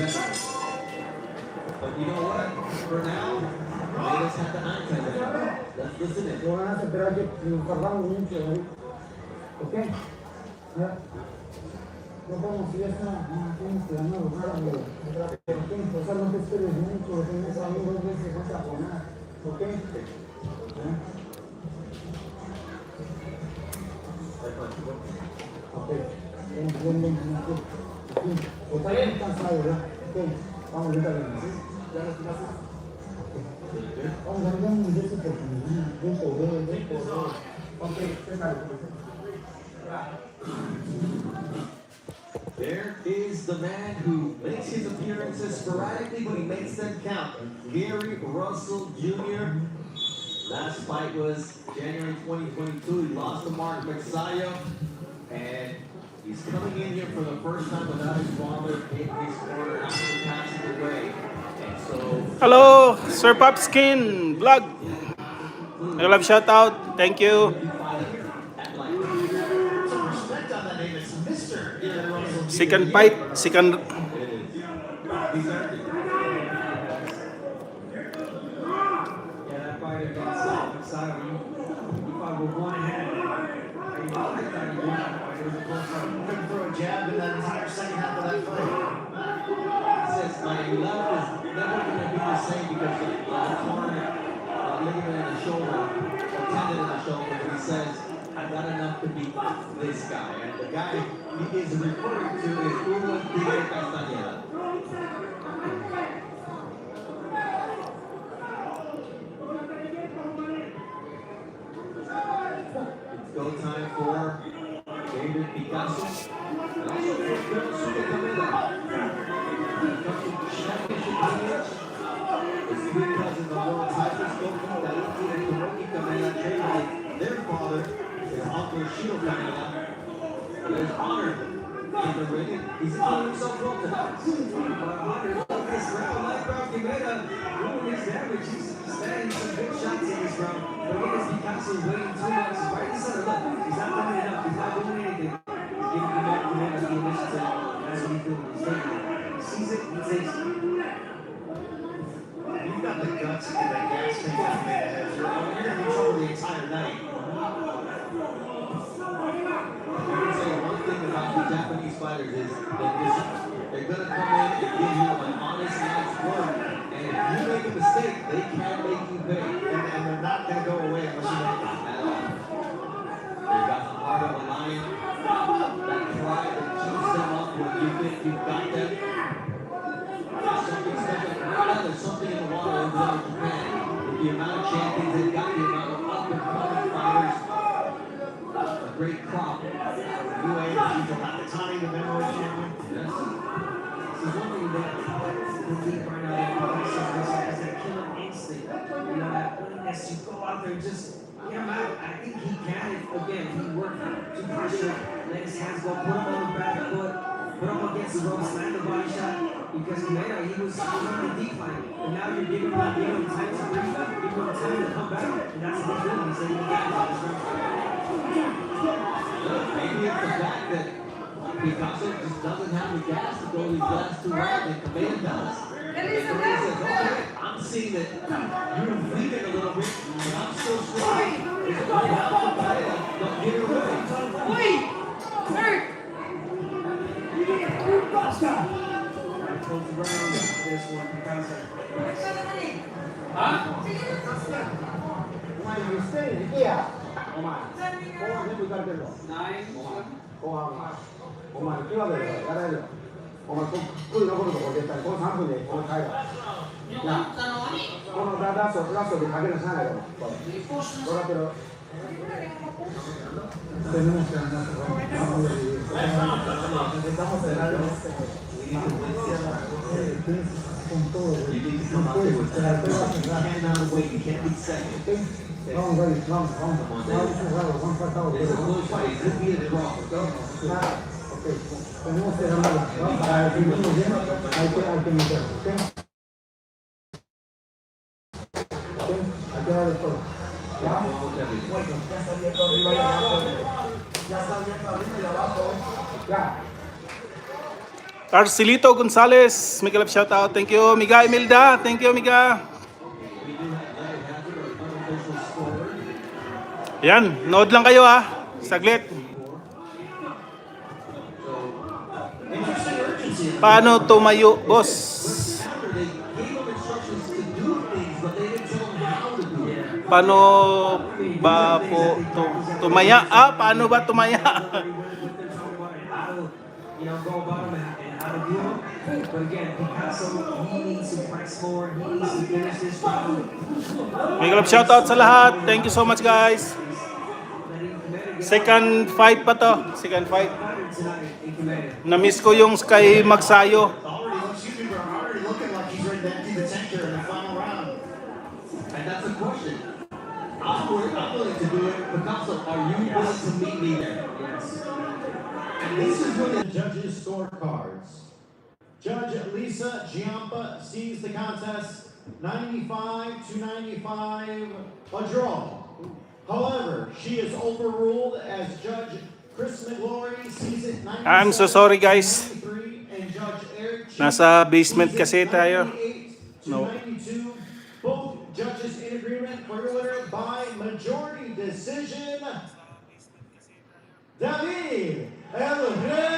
veteran. But you know what? For now, Kameda's had the 9-10. Let's listen in. Lo van a esperar que nos tardamos mucho ahí. ¿Ok? Ya. No vamos fiesta, no tienes que ganar nada, amigo. ¿Ok? O sea, no te esperes mucho, tienes amigos, dos veces vas a comer. ¿Ok? Ok. Bien. O está bien cansado, ¿verdad? Ok. Vamos, ahorita bien, ¿sí? ¿Ya las clases? Vamos a ver un de esa oportunidad. There is the man who makes his appearances sporadically, but he makes them count. Gary Russell Jr. Last fight was January 2022. He lost to Mark Pacquiao, and he's coming in here for the first time without his father in his corner after passing away. And so, Hello, Sir Popskin Vlog. I love shout out. Thank you. Second fight, second. Yeah, that fight against Pacquiao, he fought with one hand. I thought he won that fight. It was a close fight. He couldn't throw a jab in that entire second half of that fight. He says my left is never going to be the same because of the torn ligament in the shoulder, or tendon in the shoulder. He says, I've got enough to beat this guy. And the guy he is referring to is Hugo Tigre Castañeda. It's go time for David Picasso. And also for Kameda. His three cousins are world titles, David and Hiroki Kameda, trained by their father, his uncle Shiro Kameda. He is honored in the ring. He's honored himself well tonight. This round, left round, Kameda doing his damage. He's standing some big shots in this round. But again, it's Picasso waiting too much. He's right in the center. Look, he's not doing enough. He's not doing anything. He's giving Kameda the initiative. That's what he's doing. He's taking it. He sees it, he takes it. You've got the guts and the gas tank that Kameda has. You're going to be in trouble the entire night. You can say one thing about the Japanese fighters is that they're going to come in and give you an honest night's work. And if you make a mistake, they can make you pay. And they're not going to go away unless you make it. At all. They've got the heart of a lion. That pride that chews them up when you think you've got them. There's something special. Right now, there's something in the water over there in Japan. With the amount of champions they've got, the amount of up-and-coming fighters. A great crop. UA, he's a Nakatani, the middleweight champion. Yes. This is one thing that the league right now that Picasso has that killer instinct. You know, that willingness to go out there and just get him out. I think he can if, again, he worked to pressure, let his hands go, put him on the back foot, put him against the ropes, land the body shot. Because Kameda, he was on the decline. And now you're giving him time to breathe, giving him time to come back. And that's what he's doing. He's saying, you got this round. Maybe it's the fact that Picasso just doesn't have the gas to go these last 2 rounds, and Kameda does. And Kameda says, okay, I'm seeing that you're bleeding a little bit, but I'm still strong. It's a good out for Kameda. Don't get it away. Wait! Hurt! Close the round. This one, Picasso. Huh? お前見捨てに行けや。お前。後半全部行かれてるぞ。後半は。お前、気分でやられるよ。お前、ここに残るとこ絶対、この3分でこの回だ。なあ。このラストでかけるしないだろ。分かってる。Tenemos que ganar. Estamos cerrados. Con todo. You need to come out there with that. You cannot wait. You can't be second. Vamos, vamos. Vamos faltado. It's a close fight. It could be a draw. Okay. Tenemos que ganar. Para definirnos bien, hay que meter. Hay que darle todo. ¿Ya? Bueno, ya está abierto arriba y abajo. Ya está abierto arriba y abajo. Ya. Arcelito Gonzalez, Miguel shout out. Thank you, Miga Imelda. Thank you, Miga. We do have Larry Hazard, our unofficial scorer. Yan, nood lang kayo ha. Saglit. Interesting urgency. Paano tumayo, boss? After they gave them instructions to do things, but they didn't tell them how to do it. Paano ba po tumaya? Paano ba tumaya? You know, go about them and how to do them. But again, Picasso, he needs to press more. He needs to finish this round. Miguel shout out sa lahat. Thank you so much, guys. Second fight pa to. Second fight. Na-miss ko yung kay Magsayo. Already looking like he's ready to empty the tanker in the final round. And that's the question. I'm willing to do it. Picasso, are you willing to meet me there? Yes. And this is when the Judges' scorecards. Judge Lisa Giampa sees the contest 95 to 95, a draw. However, she is overruled as Judge Chris McGlory sees it 97 I'm so sorry, guys. to 93, and Judge Eric Chi Nasa basement sees it kasi tayo. 98 to No. 92. Both judges in agreement for your winner by majority decision. David El Rey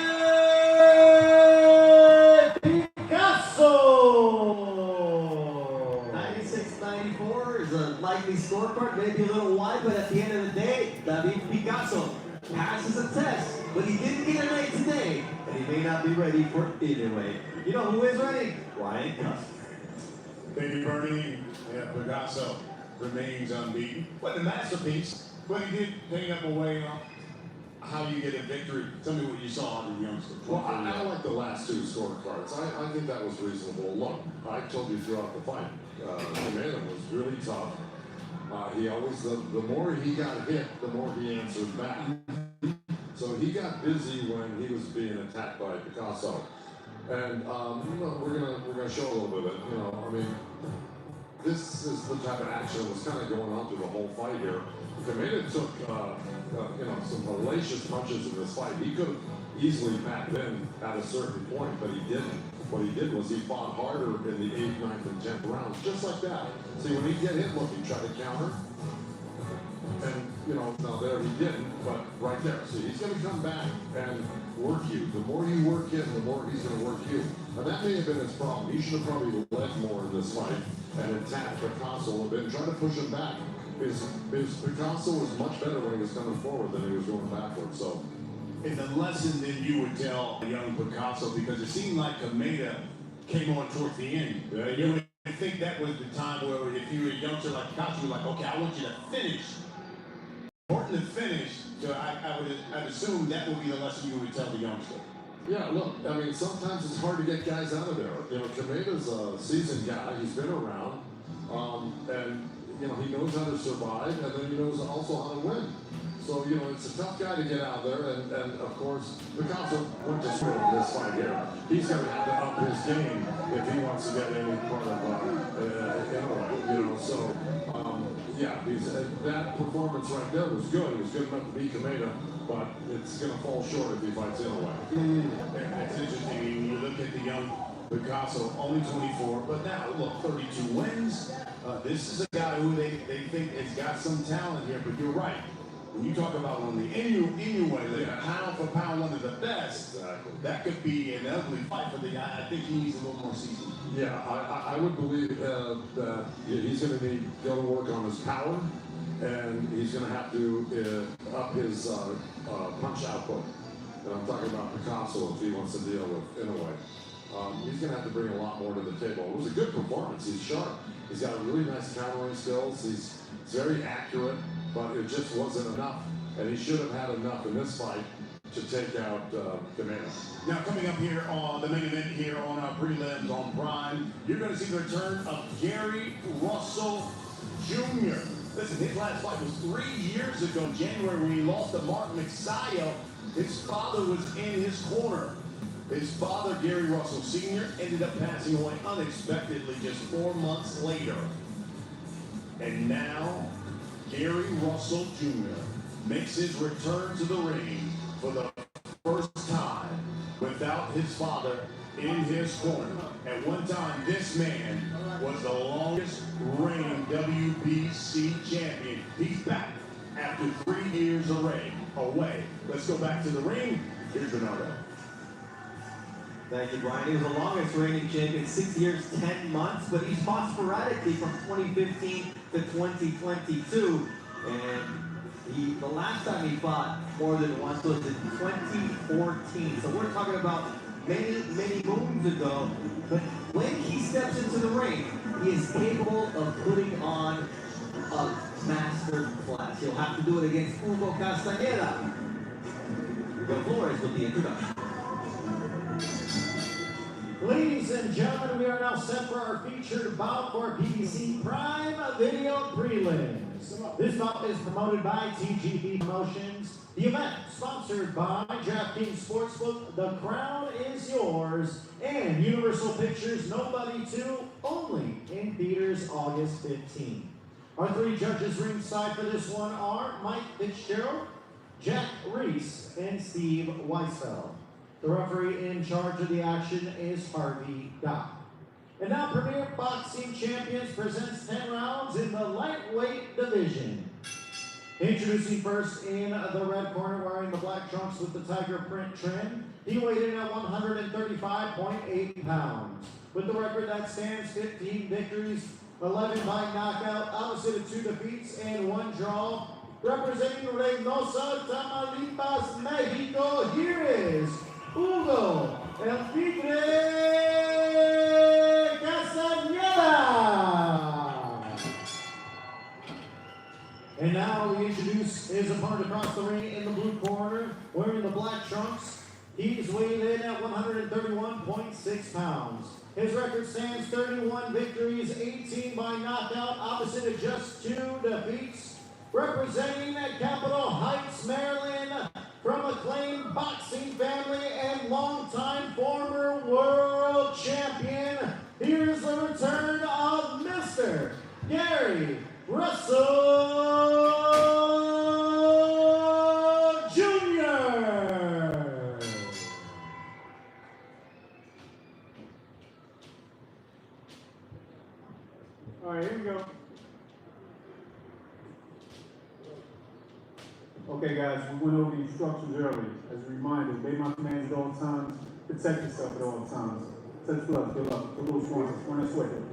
Picasso. 96-94 is a likely scorecard, maybe a little wide, but at the end of the day, David Picasso passes a test, but he didn't get an A today, and he may not be ready for either way. You know who is ready? Ryan Custer. Thank you, Bernie. Yeah, Picasso remains unbeaten. What a masterpiece. But he did hang up away on how you get a victory. Tell me what you saw out of the youngster. Well, I like the last two scorecards. I think that was reasonable. Look, I told you throughout the fight, Kameda was really tough. He always, the more he got hit, the more he answered back. So he got busy when he was being attacked by Picasso. And you know, we're gonna show a little bit of it. You know, I mean, this is the type of action that was kind of going on through the whole fight here. Kameda took you know, some hellacious punches in this fight. He could have easily backed in at a certain point, but he didn't. What he did was he fought harder in the 8th, 9th, and 10th rounds, just like that. See, when he get hit, look, he tried to counter. And, you know, now there he didn't, but right there. See, he's going to come back and work you. The more you work him, the more he's going to work you. And that may have been his problem. He should have probably led more in this fight and attacked Picasso a little bit and try to push him back. His Picasso was much better when he was coming forward than he was going backwards. So, It's a lesson that you would tell a young Picasso, because it seemed like Kameda came on towards the end. You would think that was the time where if you were a youngster like Picasso, you were like, okay, I want you to finish. Important to finish, so I'd assume that would be the lesson you would tell the youngster. yeah, look, I mean, sometimes it's hard to get guys out of there. You know, Kameda's a seasoned guy. He's been around. And, you know, he knows how to survive, and then he knows also how to win. So, you know, it's a tough guy to get out there, and of course, Picasso went to school in this fight here. He's going to have to up his game if he wants to get any part of you know, so, yeah, that performance right there was good. It was good enough to beat Kameda, but it's going to fall short if he fights Inoue. It's interesting. You look at the young Picasso, only 24, but now, look, 32 wins. This is a guy who they think has got some talent here, but you're right. When you talk about one of the Inoue, like pound for pound, one of the best, that could be an ugly fight for the guy. I think he needs a little more seasoning. Yeah, I would believe that he's going to need to work on his power, and he's going to have to up his punch output. And I'm talking about Picasso if he wants to deal with Inoue. He's going to have to bring a lot more to the table. It was a good performance. He's sharp. He's got really nice countering skills. He's very accurate, but it just wasn't enough. And he should have had enough in this fight to take out Kameda. Now, coming up here on the main event here on our prelims on Prime, you're going to see the return of Gary Russell Jr. Listen, his last fight was 3 years ago, January, when he lost to Mark Pacquiao. His father was in his corner. His father, Gary Russell Sr., ended up passing away unexpectedly just 4 months later. And now, Gary Russell Jr. makes his return to the ring for the first time without his father in his corner. At one time, this man was the longest reigning WBC champion. He's back after 3 years away. Let's go back to the ring. Here's Bernardo. Thank you, Brian. He was the longest reigning champion, 6 years, 10 months, but he fought sporadically from 2015 to 2022. And the last time he fought more than once was in 2014. So we're talking about many, many moons ago. But when he steps into the ring, he is capable of putting on a master class. He'll have to do it against Hugo Castañeda. Go Flores with the introduction. Ladies and gentlemen, we are now set for our featured bout for PBC Prime Video Prelims. This bout is promoted by TGB Promotions. The event sponsored by DraftKings Sportsbook, The Crown is Yours, and Universal Pictures Nobody 2, only in theaters August 15th. Our three judges ringside for this one are Mike Fitzgerald, Jack Reese, and Steve Weisfeld. The referee in charge of the action is Harvey Dock. And now Premier Boxing Champions presents 10 rounds in the lightweight division. Introducing first in the red corner, wearing the black trunks with the tiger print trim. He weighed in at 135.8 pounds. With the record that stands 15 victories, 11 by knockout, opposite of 2 defeats and 1 draw. Representing Reynosa, Tamaulipas, Mexico, here is Hugo El Tigre Castañeda. And now we introduce his opponent across the ring in the blue corner, wearing the black trunks. He's weighed in at 131.6 pounds. His record stands 31 victories, 18 by knockout, opposite of just 2 defeats. Representing Capitol Heights, Maryland, from acclaimed boxing family and longtime former world champion, here's the return of Mr. Gary Russell Jr. All right, here we go. Okay, guys, we went over the instructions earlier. As a reminder, obey my commands at all times. Protect yourself at all times. Touch gloves, good luck. The little swans, run us with it.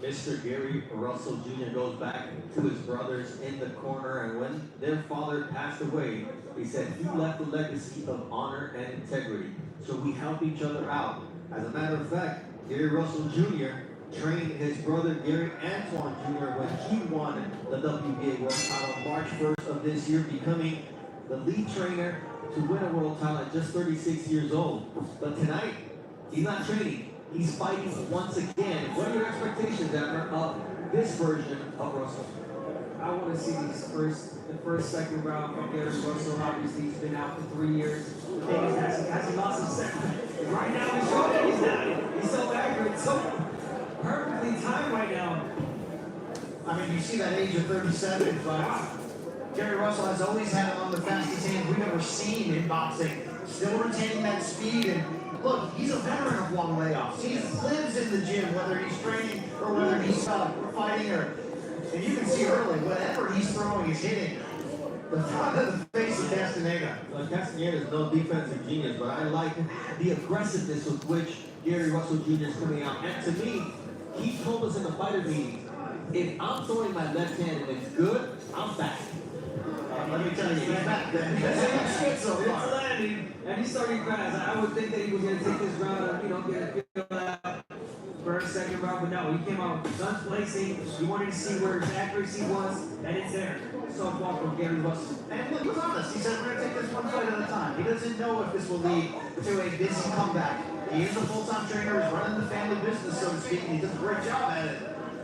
Mr. Gary Russell Jr. goes back to his brothers in the corner, and when their father passed away, he said he left a legacy of honor and integrity. So we help each other out. As a matter of fact, Gary Russell Jr. trained his brother Gary Antoine Jr. when he won the WBA world title March 1st of this year, becoming the lead trainer to win a world title at just 36 years old. But tonight, he's not training. He's fighting once again. What are your expectations, Abner, of this version of Russell? I want to see the first, second round from Gary Russell. Obviously, he's been out for 3 years. The thing is, has he lost his second? Right now, he's showing he's so accurate, so perfectly timed right now. I mean, you see that age of 37, but Gary Russell has always had one of the fastest hands we've ever seen in boxing. Still retaining that speed, and look, he's a veteran of long layoffs. He lives in the gym, whether he's training or whether he's fighting, and you can see early, whatever he's throwing is hitting the front of the face of Castañeda. Well, Castañeda is no defensive genius, but I like the aggressiveness with which Gary Russell Jr. is coming out. And to me, he told us in the fighter meeting, if I'm throwing my left hand and it's good, I'm back. Let me tell you, he's back then. It's landing, and he's starting fast. I would think that he was going to take this round and, get a feel that first, second round, but no, he came out guns blazing. He wanted to see where his accuracy was, and it's there. So far from Gary Russell. And look, he was honest. He said, we're going to take this one fight at a time. He doesn't know if this will lead to a busy comeback. He is a full-time trainer. He's running the family business, so to speak, and he does a great job at it.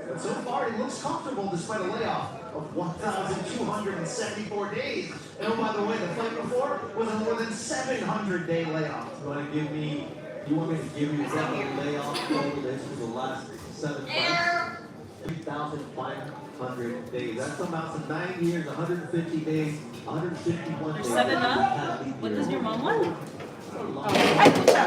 But so far, he looks comfortable despite a layoff of 1,274 days. And oh, by the way, the fight before was a more than 700-day layoff. You want me to give you exactly a layoff over this for the last 7 fights? 3,500 days. That amounts to 9 years, 150 days, 151 days. 7 up? What does your mom want? Ay, pucha.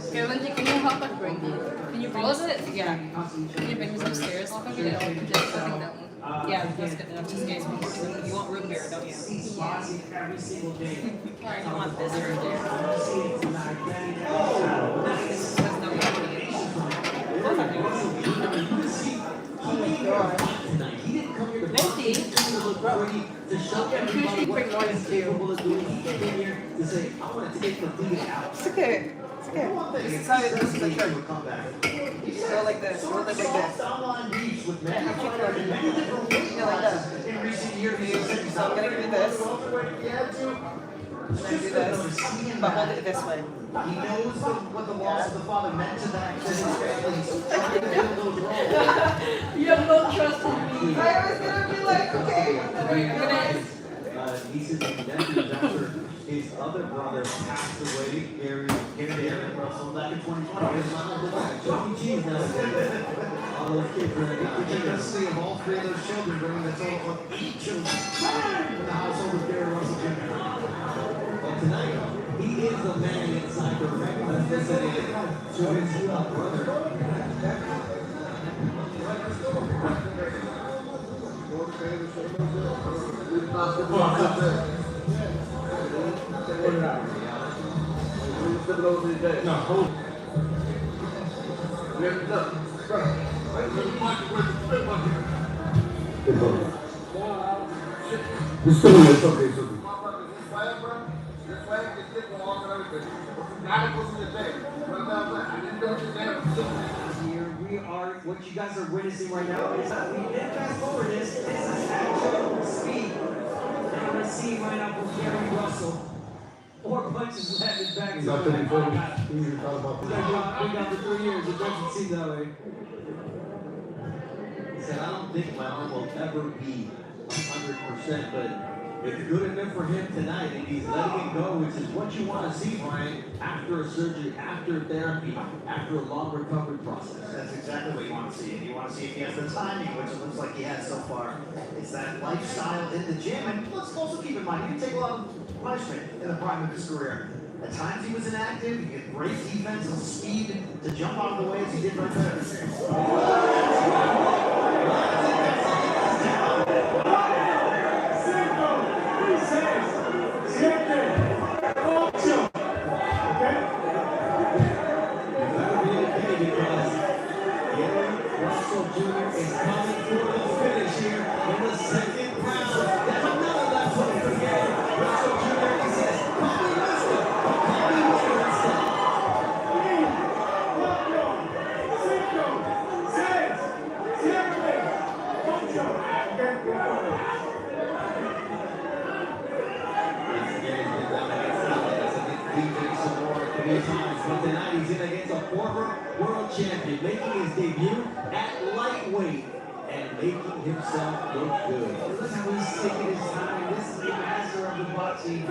Okay, Lindsay, can you help us bring these? Can you bring us it? Yeah. Can you bring this upstairs? Just fucking that one. Yeah, that's good enough. Just in case you want root beer, don't you? Every single day. I don't want this right there. This has no Milky. To show everybody what he's capable of doing. He came here to say, I want to take the lead out. It's okay. It's okay. This is how this is like Go like this. Go like this. Online beats with many different weight Yeah, like that. classes in recent years. So I'm gonna give you this. And then do this. But hold it this way. He knows what the loss of the father meant to that to his family. He's trying to fill those roles. You have no trust in me. I was gonna be like, okay. Nieces and nephews after his other brother passed away, Gary Russell, back in 2020. His mom did that. Chuck E. Cheese now. All those kids are in the custody of all three of those children, bringing the total of 8 children in the household of Gary Russell Jr. And tonight, he is the man inside the ring that visited to his brother. No, hold. It's okay. Here we are, what you guys are witnessing right now is that we did fast forward this. This is actual speed that we're seeing right now from Gary Russell. 4 punches landed back He's to out back. there before we thought about We got for 3 years. It doesn't seem that way. He said, I don't think my arm will ever be 100%, but it's good enough for him tonight, and he's letting it go, which is what you want to see, Brian, after a surgery, after therapy, after a long recovery process. That's exactly what you want to see. And you want to see if he has the timing, which it looks like he has so far. It's that lifestyle in the gym. And let's also keep in mind, he didn't take a lot of punishment in the prime of his career. At times he was inactive, he had great defense and speed to jump out of the way as he did right there. Russell Jr. is coming for the finish here in the second round. There's another left hook for Gary. Russell Jr. He says, call me master, call me winner instead. But tonight he's in against a former world champion, making his debut at lightweight and making himself look good. Look how he's taking his time. This is the master of the boxing. He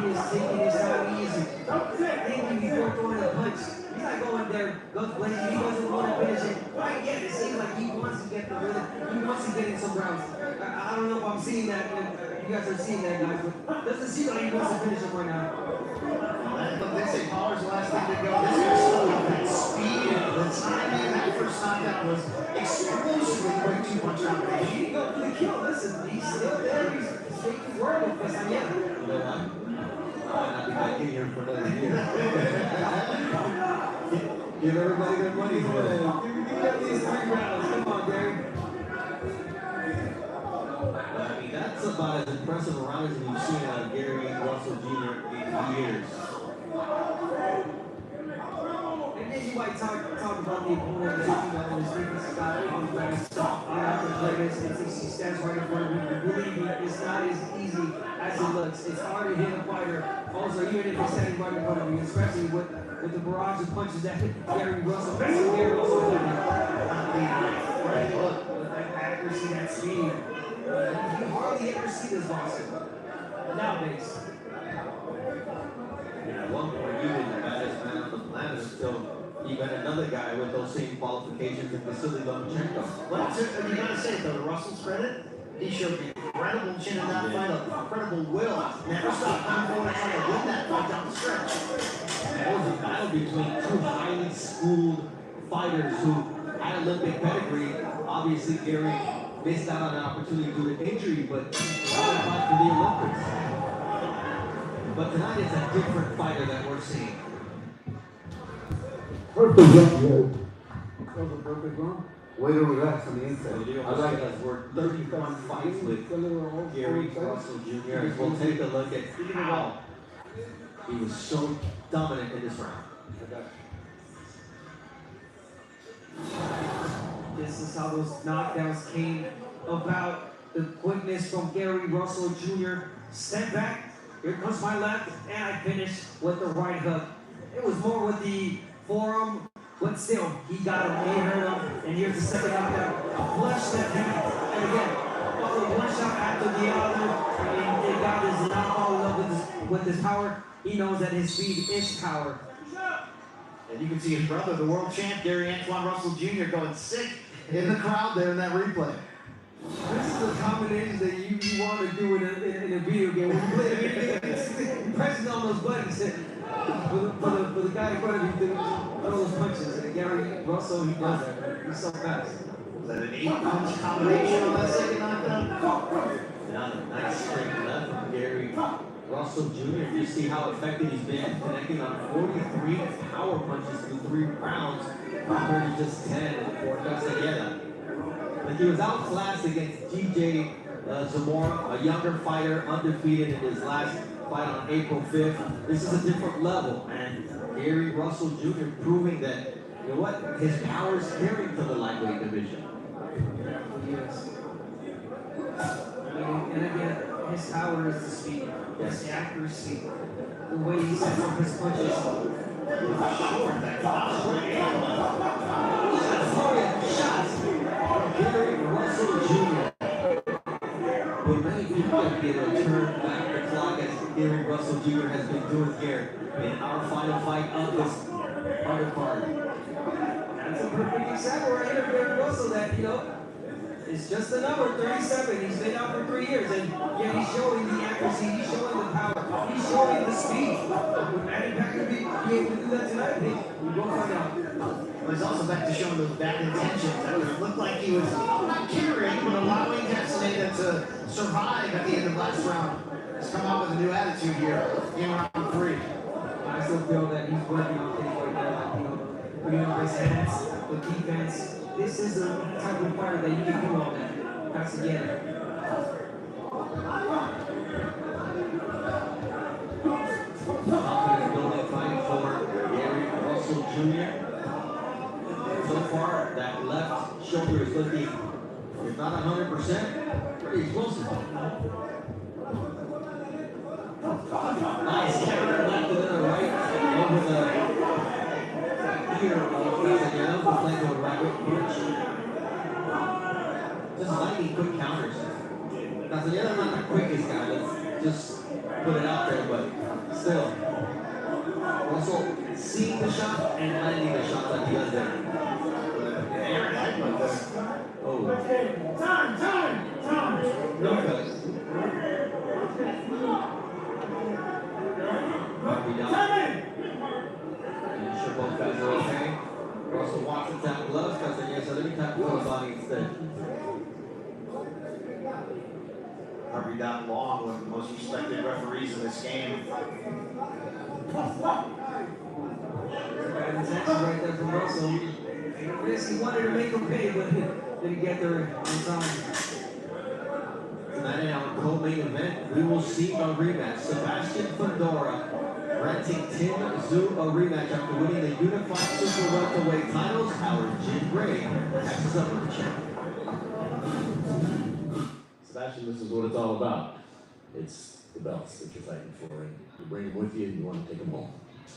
is taking his time easy. Don't think before throwing a punch. He's not going there, goes blazing. He doesn't want to finish it. Right, yeah, it seems like he wants to get the rhythm. He wants to get in some rounds. I don't know if I'm seeing that. You guys are seeing that, guys, but it doesn't seem like he wants to finish it right now. But they say power's the last thing to go. This is still that speed and the timing. That first knockout was explosively quick 2-punch He combination. didn't go for the kill. Listen, he's still there. He's taking word with us. Yeah. You know what? I might not be back in here for another year. Give everybody their money's worth. Give at least 3 rounds. Come on, Gary. I mean, that's about as impressive a round as we've seen out of Gary Russell Jr. in years. And then you might talk about the opponent that his defensive style on the fast. I have to play this. He stands right in front of you. Believe me, it's not as easy as it looks. It's hard to hit a fighter. Also, even if he's standing right in front of you, especially with the barrage of punches that Gary Russell did. Right, look, with that accuracy, that speed. You hardly ever see this boxer nowadays. At one point, he was the baddest man on the planet until he met another guy with those same qualifications in Vasily Lomachenko. Well, you gotta say, though, to Russell's credit, he showed incredible chin in that fight, incredible will. Never stopped coming forward trying to win that fight down the stretch. between two highly schooled fighters who had Olympic pedigree. Obviously, Gary missed out on an opportunity due to injury, but qualified for the Olympics. But tonight it's a different fighter that we're seeing. Perfect jump, yeah. That was a perfect run. Way to relax on the inside. I like that. We're 31 fights with Gary Russell Jr. We'll take a look at how he was so dominant in this round. This is how those knockdowns came about. The quickness from Gary Russell Jr. Step back, here comes my left, and I finish with the right hook. It was more with the forearm, but still, he got him, he hurt him, and here's the second knockdown. A flush that he, and again, followed one shot after the other, and they got his not followed up with his power. He knows that his speed is power. And you can see his brother, the world champ, Gary Antoine Russell Jr., going sick in the crowd there in that replay. This is the combination that you want to do in a video game. When you play a video game, pressing on those buttons for the guy in front of you to throw those punches. And Gary Russell, he does that. He's so fast. Was that an 8-punch combination on that second knockdown? Now the nice straight left from Gary Russell Jr. You see how effective he's been, connecting on 43 power punches through 3 rounds compared to just 10 for Kameda. But he was outclassed against DJ Zamora, a younger fighter, undefeated in his last fight on April 5th. This is a different level, and Gary Russell Jr. proving that, you know what, his power is carrying to the lightweight division. Yes. And again, his power is the speed, yes, the accuracy, the way he sets up his punches. Short, that Shots. Gary Russell Jr. But many people have been able to turn back the clock as Gary Russell Jr. has been doing here in our final fight of this undercard. That's a perfect example right here, Gary Russell, that, you know, it's just a number, 37. He's been out for 3 years, and yeah, he's showing the accuracy, he's showing the power, he's showing the speed. Would Manny Pacquiao be able to do that tonight? We will find out. But he's also back to showing those back intentions. That it looked like he was not carrying, but allowing Kameda to survive at the end of last round. He's come out with a new attitude here in round 3. I still feel that he's working on things like that, like, you know, putting up his hands, the defense. This is the type of fighter that you can do all that. That's again. Confidence building fight for Gary Russell Jr. So far, that left shoulder is looking, if not 100%, pretty explosive. Nice counter left and then a right over the ear of Kameda, who played with a right punch. Just lightning quick counters. Kameda not the quickest guy, let's just put it out there, but still. Russell seeing the shot and landing the shot that he does there. Oh. No cut. Copy down. And sure both guys are okay. Russell walks and tap gloves, because then yes, let me tap gloves body instead. Harvey Dot Long, one of the most respected referees in this game. Bad intentions right there from Russell. He wanted to make him pay, but didn't get there on time. Tonight in our co-main event, we will see a rematch. Sebastian Fundora granting Tim Zhu a rematch after winning the unified super welterweight titles. Our Jim Gray catches up with the champ. Sebastian, this is what it's all about. It's the belts that you're fighting for, and you bring them with you and you want to take them home.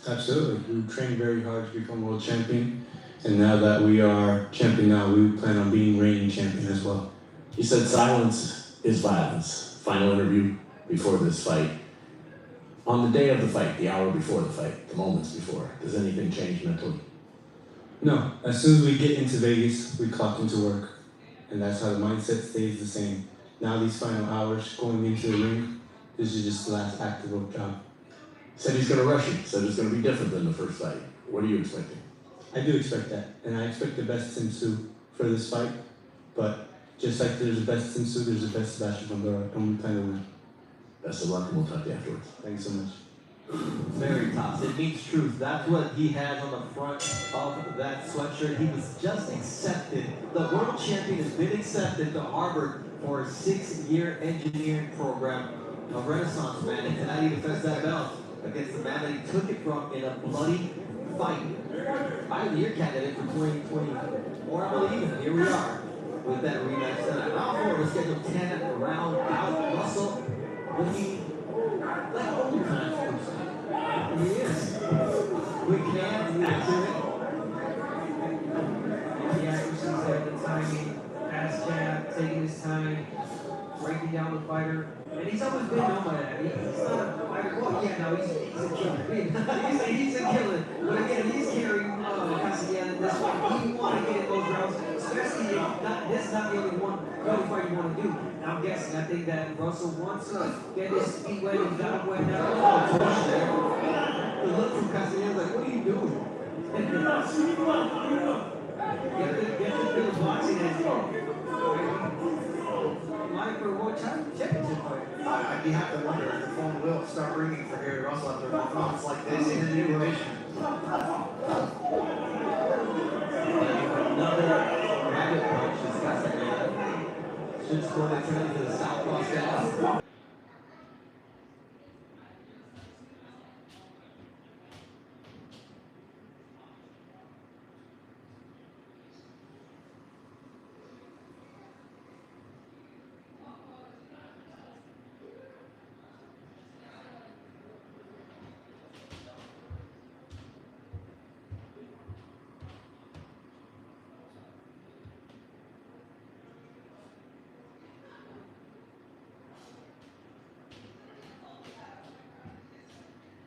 Absolutely. We trained very hard to become world champion, and now that we are champion now, we plan on being reigning champion as well. You said silence is violence. Final interview before this fight. On the day of the fight, the hour before the fight, the moments before, does anything change mentally? No. As soon as we get into Vegas, we clock into work, and that's how the mindset stays the same. Now these final hours going into the ring, this is just the last act of the job. Said he's going to rush you. Said it's going to be different than the first fight. What are you expecting? I do expect that, and I expect the best Tim Tszyu for this fight. But just like there's the best Tim Tszyu, there's the best Sebastian Pandora, and we plan to win. Best of luck, and we'll talk to you afterwards. Thank you so much. Very tough. It means truth. That's what he has on the front of that sweatshirt. He was just accepted. The world champion has been accepted to Harvard for a 6-year engineering program. A renaissance man, and tonight he defends that belt against the man that he took it from in a bloody fight. Fight of the year candidate for 2024, I believe, and here we are with that rematch tonight. Round 4 was scheduled 10 round out. Russell winning like old times. He is. Quick hands, accurate. The accuracy's there, the timing, fast jab, taking his time, breaking down the fighter. And he's always been known by that. He's not a fighter. Well, yeah, no, he's a killer. He's a killer. But again, he's carrying Kameda in this one. He want to get in those rounds, especially if this is not the only fight you want to do. Now, I'm guessing, I think that Russell wants to get his feet wet and got wet now. The look from Castellanos like, what are you doing? Get the bit of boxing as well. Like for a world championship fight. You have to wonder if the phone will start ringing for Gary Russell after a performance like this in a new division. Another rabbit punch is Castellanos. Should score that tonight to the southpaw stance.